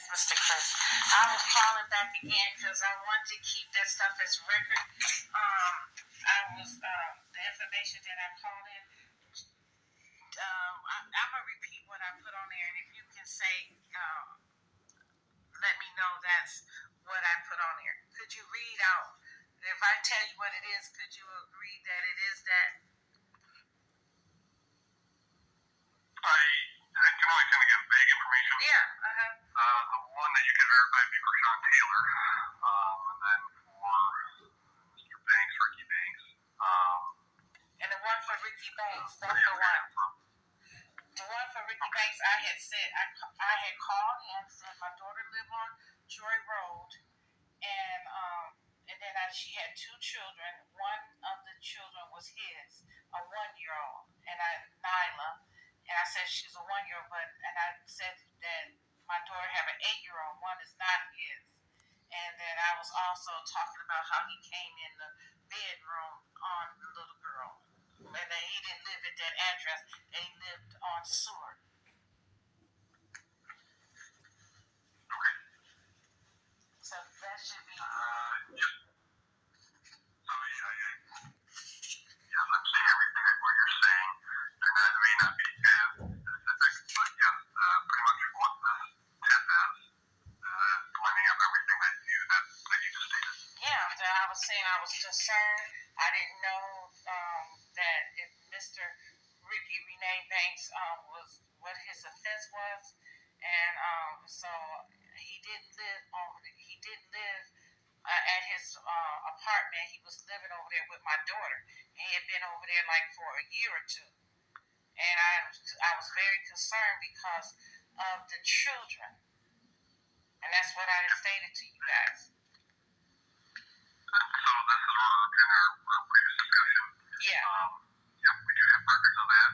Mr. Chris. I was calling back again because I want to keep that stuff as record. The information that I called in. I'm gonna repeat what I put on there, and if you can say, let me know that's what I put on there. Could you read out? If I tell you what it is, could you agree that it is that? I can only kind of give vague information. Yeah. The one that you can verify would be for Sean Taylor, and then for Mr. Banks, Ricky Banks. And the one for Ricky Banks, that's the one. The one for Ricky Banks, I had called and said my daughter lived on Joy Road, and then she had two children. One of the children was his, a 1-year-old, and Nyla. And I said she's a 1-year-old, and I said that my daughter have an 8-year-old. One is not his. And then I was also talking about how he came in the bedroom on the little girl. And then he didn't live at that address. He lived on Seward. Okay. So that should be. Yep. So yes, I'm seeing everything what you're saying. There may not be as specific, but yes, pretty much what this tip is lining up everything that you just stated. Yeah, I was saying I was concerned. I didn't know that if Mr. Ricky Renee Banks was what his offense was, and so he did live at his apartment. He was living over there with my daughter. He had been over there like for a year or two, and I was very concerned because of the children, and that's what I had stated to you guys. So this is our previous discussion. Yeah. Yep, we do have records of that,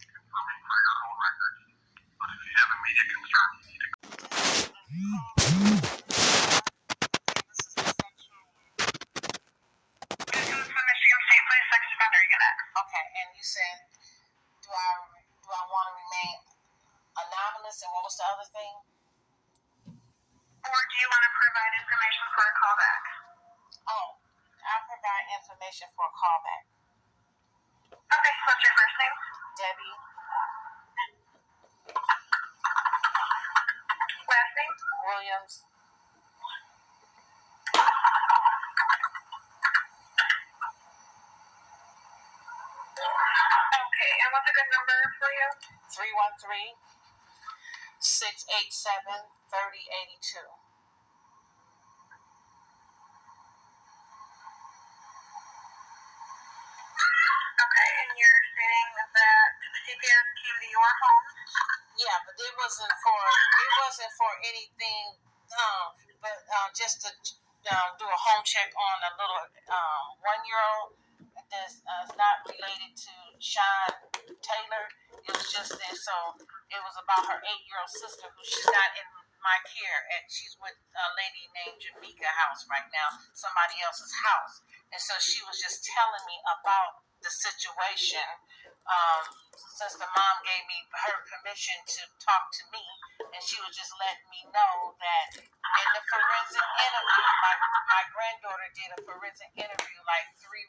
confirming for your own records. But if you have immediate concern, you need to. This is the Michigan State Police Sex Offender Unit. Okay, and you said, do I want to remain anonymous, and what was the other thing? Or do you want to provide information for a callback? Oh, I'll provide information for a callback. Okay, what's your first name? Debbie. Last name? Williams. Okay, and what's a good number for you? 313-687-3082. Okay, and you're stating that CPS came to your home? Yeah, but it wasn't for anything, but just to do a home check on a little 1-year-old that's not related to Sean Taylor. It was just that, so it was about her 8-year-old sister who she's not in my care, and she's with a lady named Jamaica House right now, somebody else's house. And so she was just telling me about the situation. Since the mom gave me her permission to talk to me, and she was just letting me know that in the forensic interview, my granddaughter did a forensic interview like 3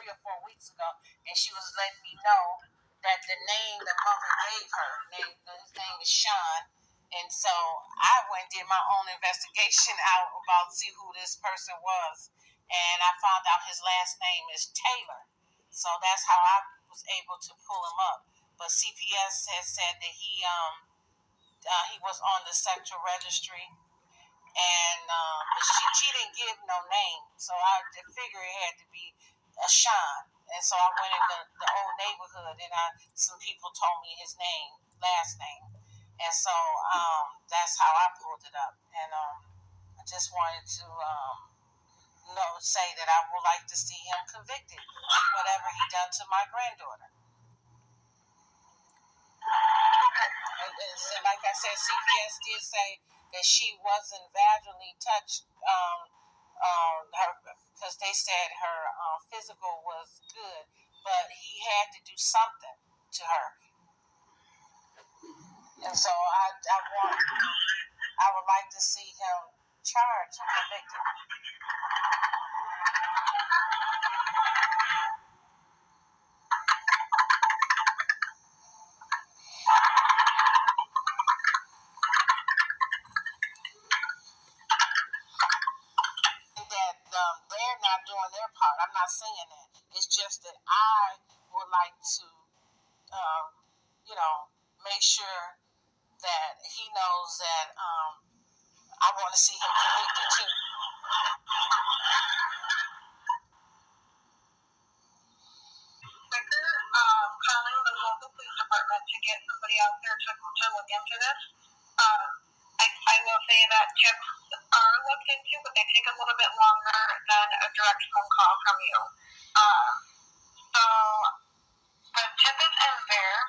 or 4 weeks ago, and she was letting me know that the name the mother gave her, his name is Sean, and so I went and did my own investigation out about see who this person was, and I found out his last name is Taylor, so that's how I was able to pull him up. But CPS has said that he was on the sexual registry, and but she didn't give no name, so I figured it had to be a Sean. And so I went in the old neighborhood, and some people told me his last name, and so that's how I pulled it up. And I just wanted to say that I would like to see him convicted of whatever he done to my granddaughter. And like I said, CPS did say that she wasn't vaginally touched, because they said her physical was good, but he had to do something to her. And so I want. I would like to see him charged and convicted. That they're not doing their part. I'm not saying that. It's just that I would like to, make sure that he knows that I want to see him convicted too. Calling the local police department to get somebody out there to look into this. I will say that tips are looked into, but they take a little bit longer than a direct phone call from you. So the tip is in there.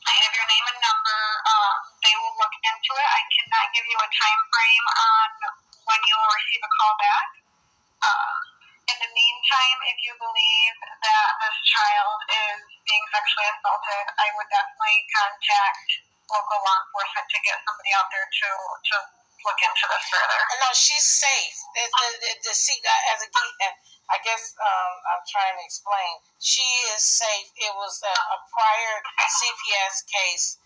I have your name and number. They will look into it. I cannot give you a time frame on when you will receive a call back. In the meantime, if you believe that this child is being sexually assaulted, I would definitely contact local law enforcement to get somebody out there to look into this further. No, she's safe. As again, I guess I'm trying to explain. She is safe. It was a prior CPS case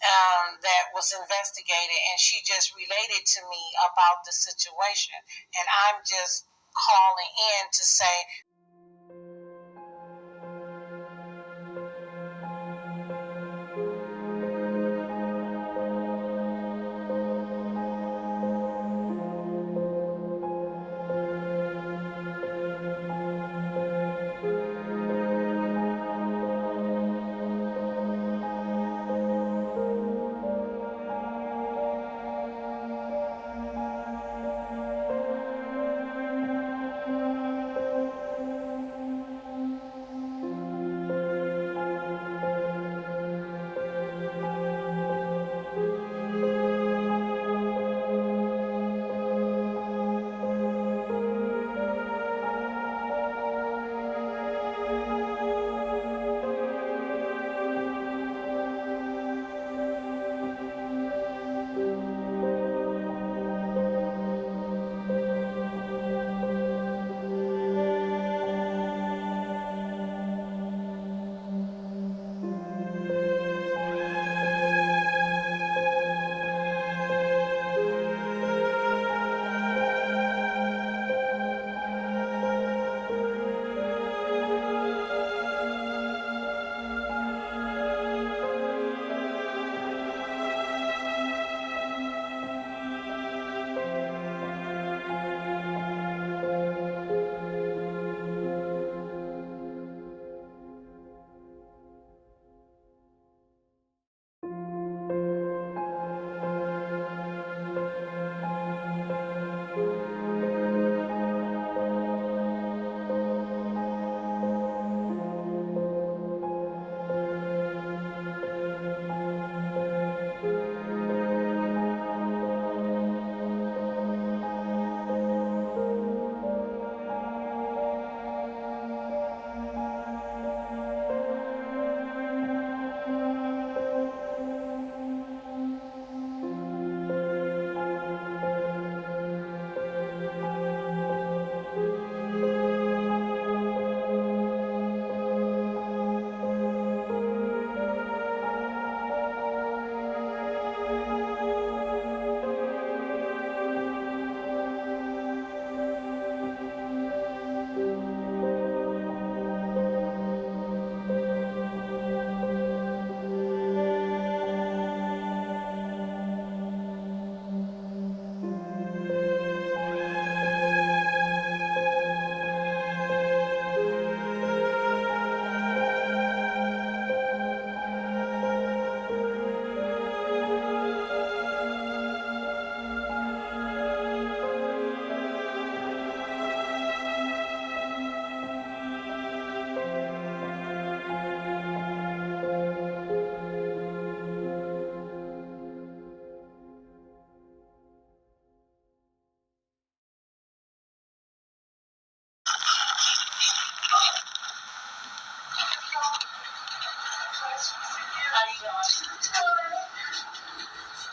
that was investigated, and she just related to me about the situation, and I'm just calling in to say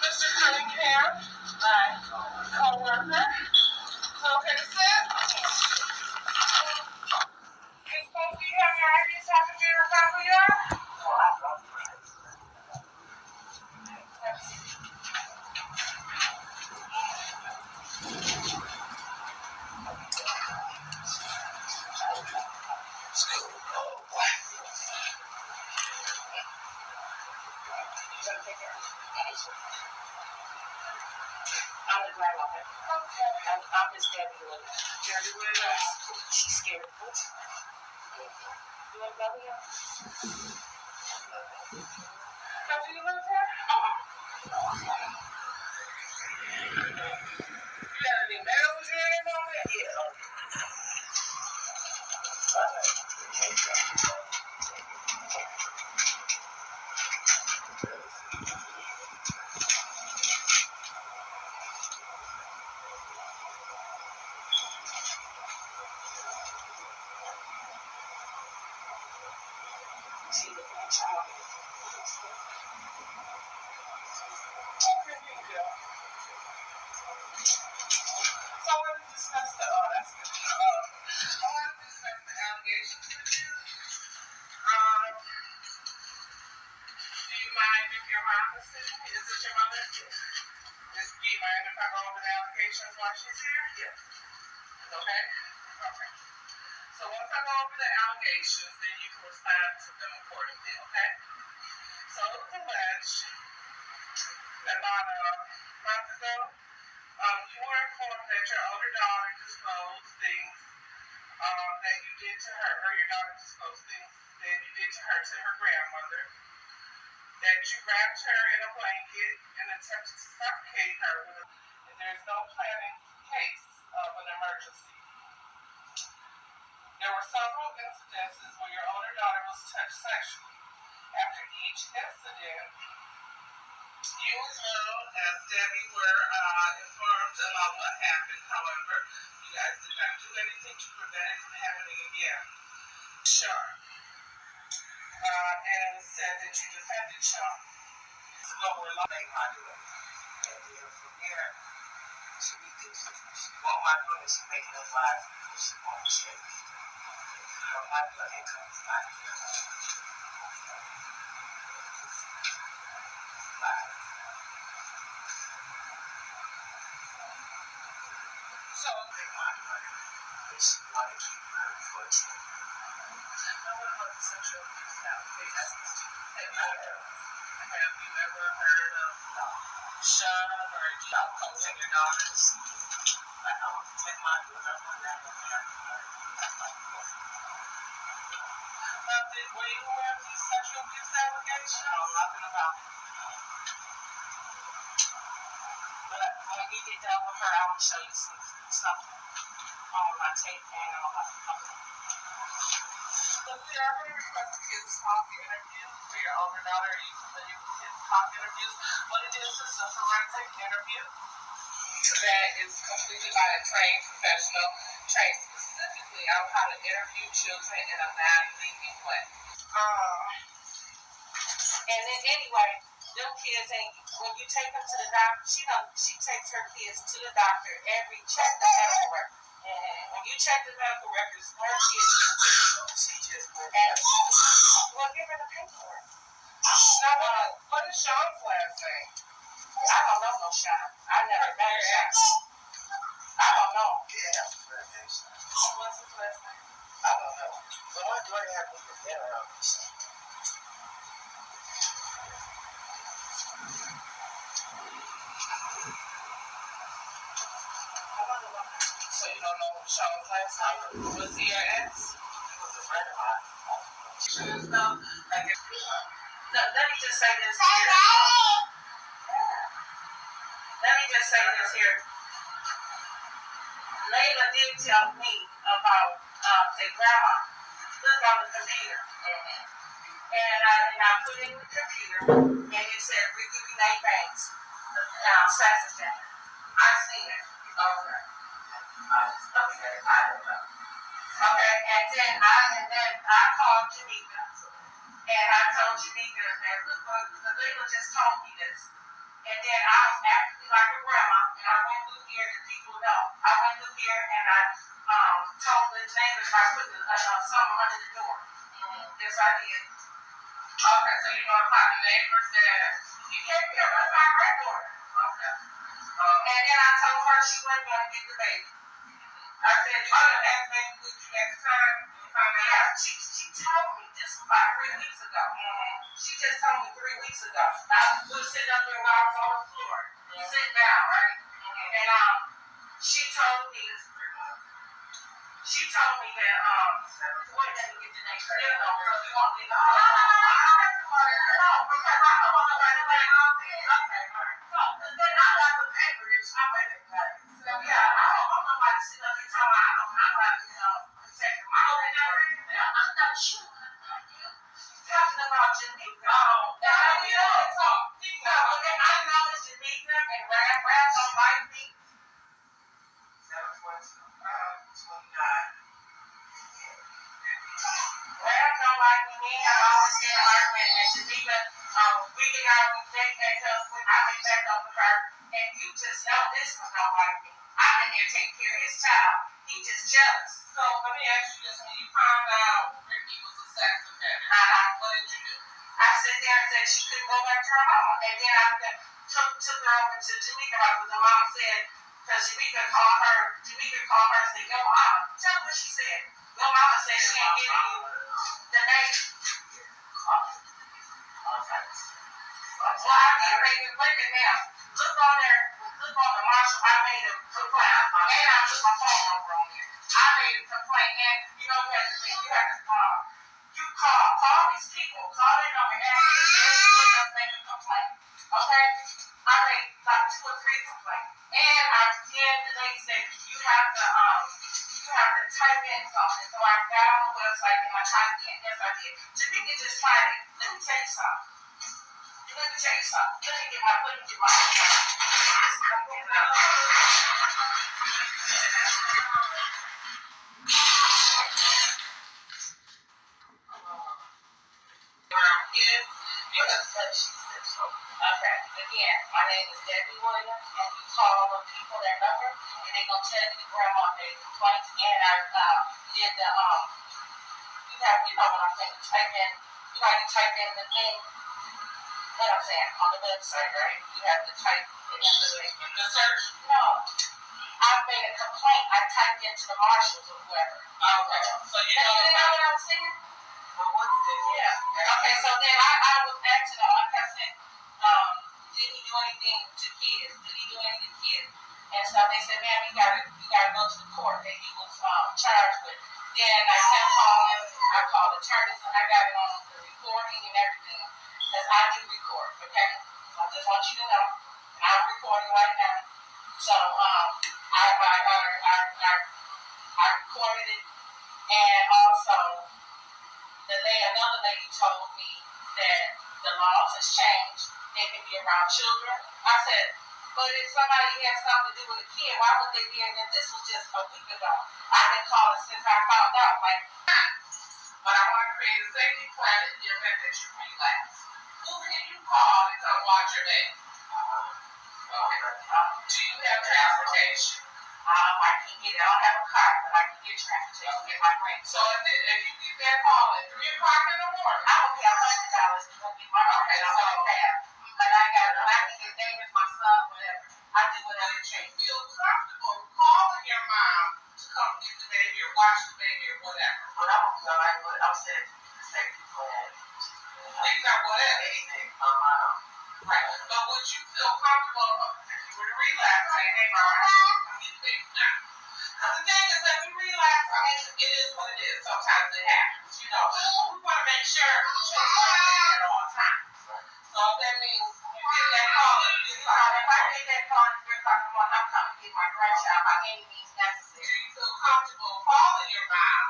Mr. Cunningham. My co-worker. Okay, sit. You're supposed to have your ID talking to your family, yeah? I'm the granddaughter. Okay. I'm his Debbie Willis. Debbie Willis. She's scared. You want to go here? How do you live here? You got any medals or anything on it? Yeah. See the child. Okay, here you go. So we're going to discuss the, that's good. I want to discuss the allegations with you. Do you mind if your mom is sitting? Is this your mother? Yes. Do you mind if I go over the allegations while she's here? Yes. Okay? Okay. So once I go over the allegations, then you can respond to them accordingly, okay? So it was alleged that about a month ago, you were informed that your older daughter disclosed things that you did to her, or your daughter disclosed things that you did to her grandmother, that you wrapped her in a blanket and attempted to suffocate her and there's no planning case of an emergency. There were several incidences where your older daughter was touched sexually. After each incident, you as well as Debbie were informed about what happened. However, you guys did not do anything to prevent it from happening again. Sure. And said that you defended Sean. So we're like, I do it. And then from there, what am I doing is making up lies because she won't say. I'm not going to income. So, they want to keep her foot. Now, what about the sexual abuse now? Have you ever heard of Sean or coaching your daughters? I don't take my daughter on that one. Were you aware of these sexual abuse allegations? No, nothing about it. But when we get done with her, I will show you something on my tape and on my computer. So we are going to request a kids talk interview for your older daughter. Are you familiar with kids talk interviews? What it is a forensic interview that is completed by a trained professional, trained specifically on how to interview children in a non-leading way. And then anyway, them kids ain't, when you take them to the doctor, she takes her kids to the doctor check the medical records. When you check the medical records, her kids well, give her the paperwork. Now, what is Sean's last name? I don't know no Sean. I never met Sean. I don't know. Yeah. What's his last name? I don't know. But what do I have to get around this? So you don't know Sean's last name? Was he your ex? He was a friend of mine. Let me just say this here. Let me just say this here. Layla did tell me about say grandma. Look on the computer. And I put in the computer and it said Ricky Renee Banks, sex offender. I seen it. Okay. Okay, I don't know. Okay, and then I called Janika and I told Janika that look, the legal just told me this. And then I was acting like a grandma I did. Okay, so you notify the neighbors that you can't be that's my granddaughter. Okay. And then I told her she wasn't going to get the baby. I said, oh, you had the baby with you at the time? Yeah, she told me this was about 3 weeks ago. She just told me 3 weeks ago. I was sitting up there while I was on the floor. Sitting down, right? And she told me that wait, let me get the next step though, so you want me to no, because I don't want nobody to think okay, all right. So then I got the papers, I read it. So yeah, I don't want nobody to sit up and tell me I don't know how to, protect my I'm not sure. She's talking about Jamaica. Oh, now we know it's all people. I know it's Jamaica and Brad don't like me. 7/29. Brad don't like me. I'm always getting argument. And Jamaica, we get out, we take back up with, I make back up with her. And you just know this one don't like me. I've been there taking care of his child. He just jealous. So let me ask you this: when you found out Ricky was a sex offender, what did you do? I sat there and said she couldn't go back to her mom. And then I took her over to Jamaica because the mom said, because Jamaica called her and said, yo, mama, tell me what she said. Your mama said she ain't giving you the name. Well, I did make it break it now. Look on there, look on the marshal. I made a complaint. And I took my phone number on there. I made a complaint. And you know what? You have to call these people, call their number, and ask them make a complaint. Okay? I made like 2 or 3 complaints. And the lady said, you have to type in something. So I got on the website and I typed in. Yes, I did. Jamaica just tried it. Let me tell you something. Let me get my Okay, again, my name is Debbie Williams, and you call the people their number, and they're going to tell you the grandma made complaints, and I did the, you know what I'm saying, you type in the name, what I'm saying, on the website, right? You have to type it in the search? No. I made a complaint. I typed into the marshals or whoever. Okay. So you know what I'm saying? Yeah. Okay, so then I was asking them, like I said, did he do anything to kids? Did he do anything to kids? And so they said, man, we gotta go to the court that he was charged with. Then I kept calling, I called attorneys, and I got it on the recording and everything. Because I do record, okay? So I just want you to know. I'm recording right now. So I recorded it, and also another lady told me that the laws has changed. They can be around children. I said, but if somebody has something to do with a kid, why would they be in there? This was just a week ago. I've been calling since I found out. But I want to create a safety plan in the event that you relapse. Who can you call to come watch your baby? Okay. Do you have transportation? I can get it. I don't have a car, but I can get transportation to get my grant. So if you get that call at 3 o'clock in the morning, I will pay $100 to go get my grant. Okay, so but I can get David, my son, whatever. I do whatever it takes. Feel comfortable calling your mom to come get the baby or watch the baby or whatever. But I don't feel like what I'm saying. Safety plan. You got whatever. Anything on my own. Right. But would you feel comfortable if you were to relapse? Saying, hey, mom, I need to baby now. Because the thing is that we relapse, I mean, it is what it is. Sometimes it happens, you know. We want to make sure we check everything at all times. So if that means you get that call, if I get that call at 3 o'clock in the morning, I'm coming to get my grandchild by any means necessary. Do you feel comfortable calling your mom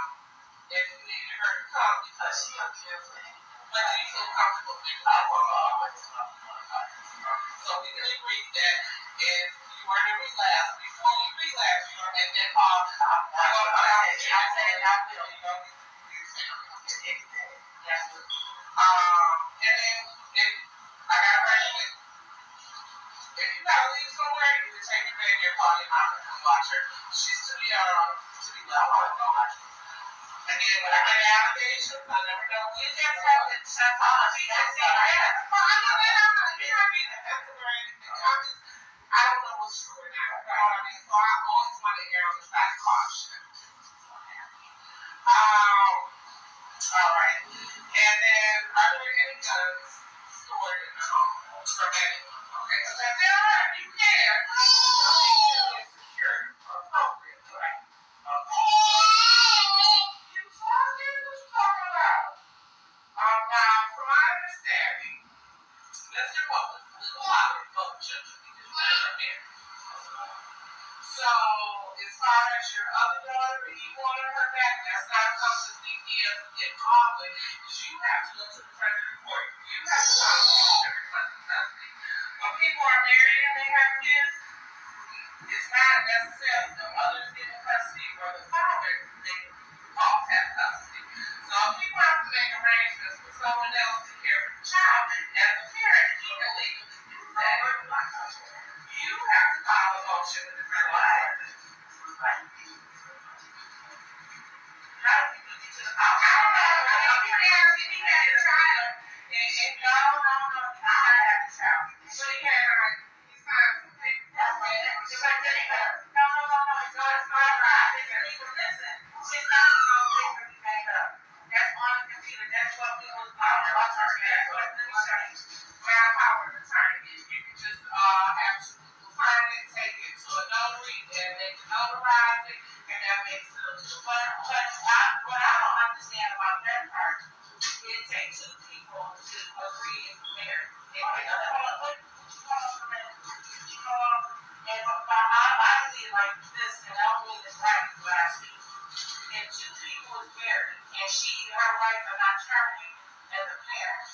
if you needed her to come because she'll give me? But do you feel comfortable picking up her mom? So we can agree that if you were to relapse, before you relapse, you're going to get that call. I'm going to call you. I said I will. You know, yes. And then if I got to rush you. If you got to leave somewhere, you can take your baby or call your mom and come watch her. She's too young to be done. I want to go watch her. Again, when I get allegations, I never know. You just have to shut up. She just said that. Well, I know that I'm not being defensive or anything. I don't know what's true or not. You know what I mean? So I always want to err on the side of caution. All right. And then, are there any guns stored in the home from anyone? Okay, so if there are, you can. It's secure, appropriate, right? Okay. You talking? What you talking about? Now, from my understanding, let's just focus. Let's go out and focus because you guys are here. So, as far as your other daughter, you wanted her back, that's not something CPS will get caught with, because you have to go to the predator court. You have to file a motion requesting custody. When people are married and they have kids, it's not necessarily the mother's getting custody or the father, they both have custody. So if people have to make arrangements for someone else to care for the child, as a parent, you can legally do that. You have to file a motion with the predator court. How do you get to the house? I don't know. If he had a child, and no, I had a child. So he had he signed some papers. No, it's not right. Listen, she's not on paper he made up. That's on the computer. That's what we was power of attorney. That's what it is. My power of attorney. You can just absolutely sign it, take it to a notary, and they can notarize it, and that makes it official. But what I don't understand about that part, it takes two people to agree and be married. And I see it like this, and I don't mean this right, but I see it. If two people is married, and her rights are not terminated as a parent,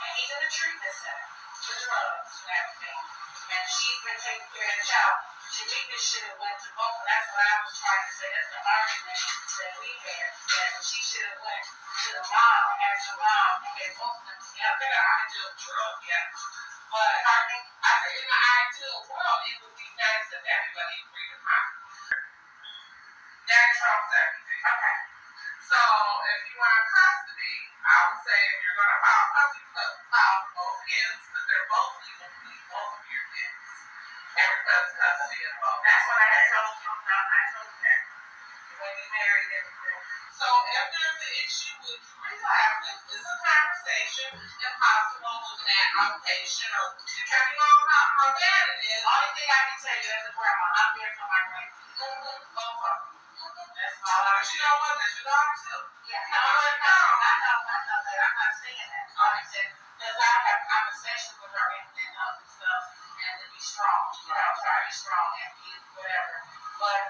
and he's in a treatment center for drugs and everything, and she's been taking care of the child, to me this should have went to both, and that's what I was trying to say. That's the argument that we had, that she should have went to the mom, asked the mom, and get both of them together. In an ideal world, yeah. But I said in the ideal world, it would be nice if everybody agreed upon it. That trumps everything. Okay. So if you want custody, I would say if you're going to file custody, file for both kids because they're both legal to both of your kids. And request custody of both. That's what I had told you. I told you that when you married everything. So if there's an issue with relapse, it's a conversation impossible with an outpatient or depending on how bad it is. Only thing I can tell you as a grandma, I'm there for my grandkids. Both of them. That's all I. But you know what? That's your daughter too. Yeah. No, I know that. I'm not saying that. I said because I have conversations with her and other stuff, and to be strong. Try to be strong and be whatever. But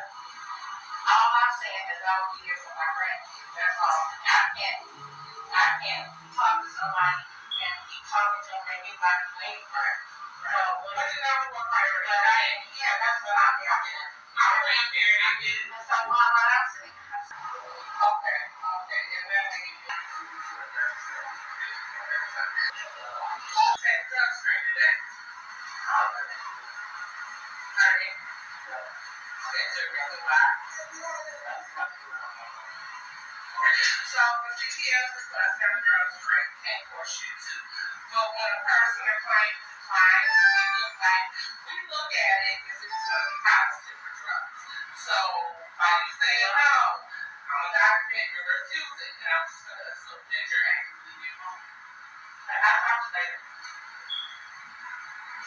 all I'm saying is I will be here for my grandkids. That's all. I can't talk to somebody and keep talking to them and get like waiting for it. So, but you never want to hire. But that's what I'm here. I'm a grandparent. I get it. That's all I'm saying. Okay. And then we can take drug screen today. Honey. That's a really bad. So the CPS request have a drug screen can't force you to. But when a person claims compliance, we look at it as if it's going to be positive for drugs. So by you saying no, I'm a doctor and you're refusing, and I'm just going to assume that you're actively doing it. And I'll talk to you later.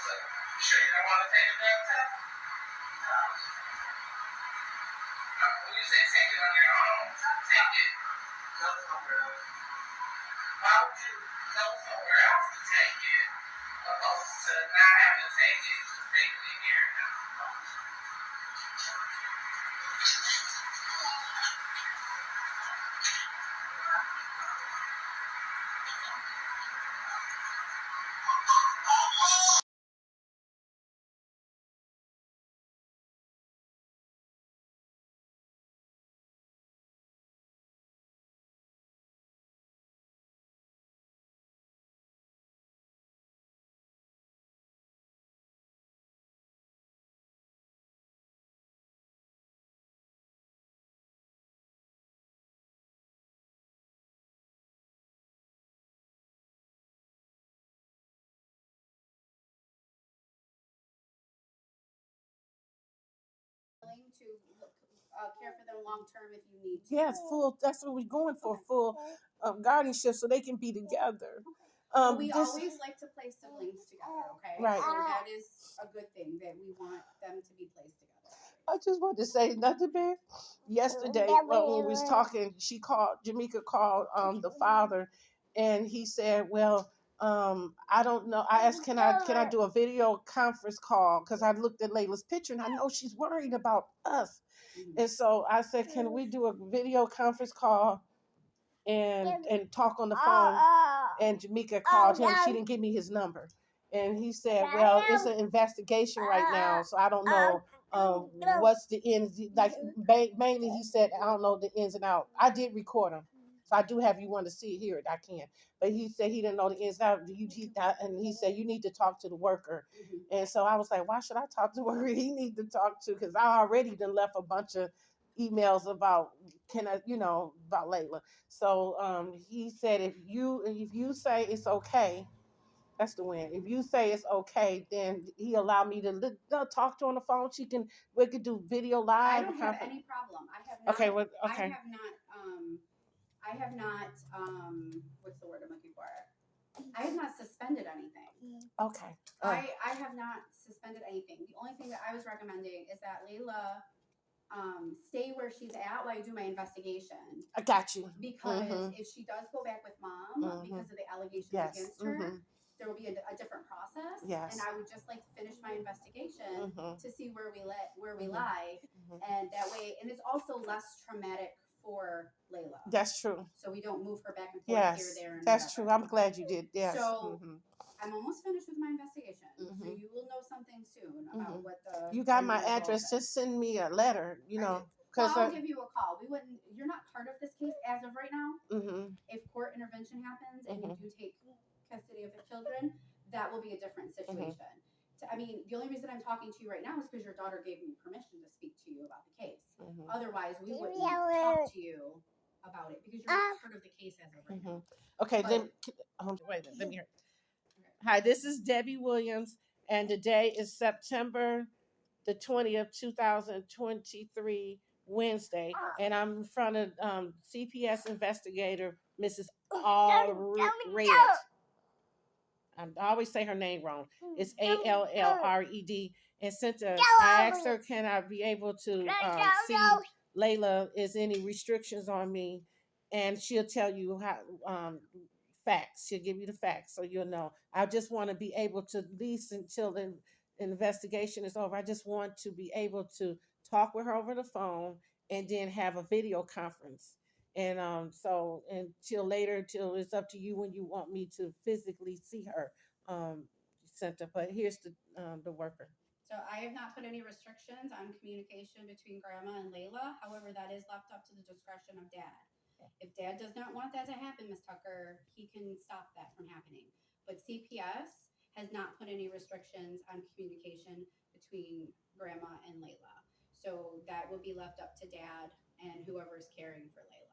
So, you sure you don't want to take a drug test? When you say take it on your own, take it. Go somewhere else. Why would you go somewhere else to take it, opposed to not having to take it, just taking it here? care for them long term if you need to. Yes, full. That's what we're going for, full guardianship, so they can be together. We always like to place siblings together, okay? Right. So that is a good thing that we want them to be placed together. I just want to say nothing bad. Yesterday, when we was talking, Jamaica called the father, and he said, "Well, I don't know." I asked, "Can I do a video conference call?" Because I looked at Layla's picture, and I know she's worried about us. And so I said, "Can we do a video conference call and talk on the phone?" And Jamaica called him. She didn't give me his number. And he said, "Well, it's an investigation right now, so I don't know what's the ins." Like mainly, he said, "I don't know the ins and outs." I did record him, so I do have. You want to see it, hear it, I can. But he said he didn't know the ins and outs. And he said you need to talk to the worker. And so I was like, why should I talk to the worker? He need to talk to, because I already done left a bunch of emails about about Layla. So he said if you say it's okay, that's the win. If you say it's okay, then he allowed me to talk to her on the phone. We could do video I live. don't have any problem. I have not. Okay, okay. I have not. What's the word I'm looking for? I have not suspended anything. Okay. I have not suspended anything. The only thing that I was recommending is that Layla stay where she's at while I do my investigation. I got you. Because if she does go back with mom because of the allegations against her, there will be a different process. Yes. And I would just like to finish my investigation to see where we lie, and that way, and it's also less traumatic for Layla. That's true. So we don't move her back and forth here, there, and that's true. I'm glad you did. Yes. So I'm almost finished with my investigation, so you will know something soon about what the. You got my address. Just send me a letter. Well, I'll give you a call. You're not part of this case as of right now. If court intervention happens and you do take custody of the children, that will be a different situation. I mean, the only reason I'm talking to you right now is because your daughter gave me permission to speak to you about the case. Otherwise, we wouldn't talk to you about it because you're not part of the case as of right now. Okay, wait a minute. Let me hear. Hi, this is Debbie Williams, and today is September the 20th, 2023, Wednesday, and I'm in front of CPS investigator Mrs. Allred. I always say her name wrong. It's Allred. And since I asked her, can I be able to see Layla, is any restrictions on me? And she'll tell you how facts. She'll give you the facts so you'll know. I just want to be able to, at least until the investigation is over, I just want to be able to talk with her over the phone and then have a video conference. And so until later, till it's up to you when you want me to physically see her. Center, but here's the worker. So I have not put any restrictions on communication between Grandma and Layla. However, that is left up to the discretion of Dad. If Dad does not want that to happen, Ms. Tucker, he can stop that from happening. But CPS has not put any restrictions on communication between Grandma and Layla. So that will be left up to Dad and whoever is caring for Layla.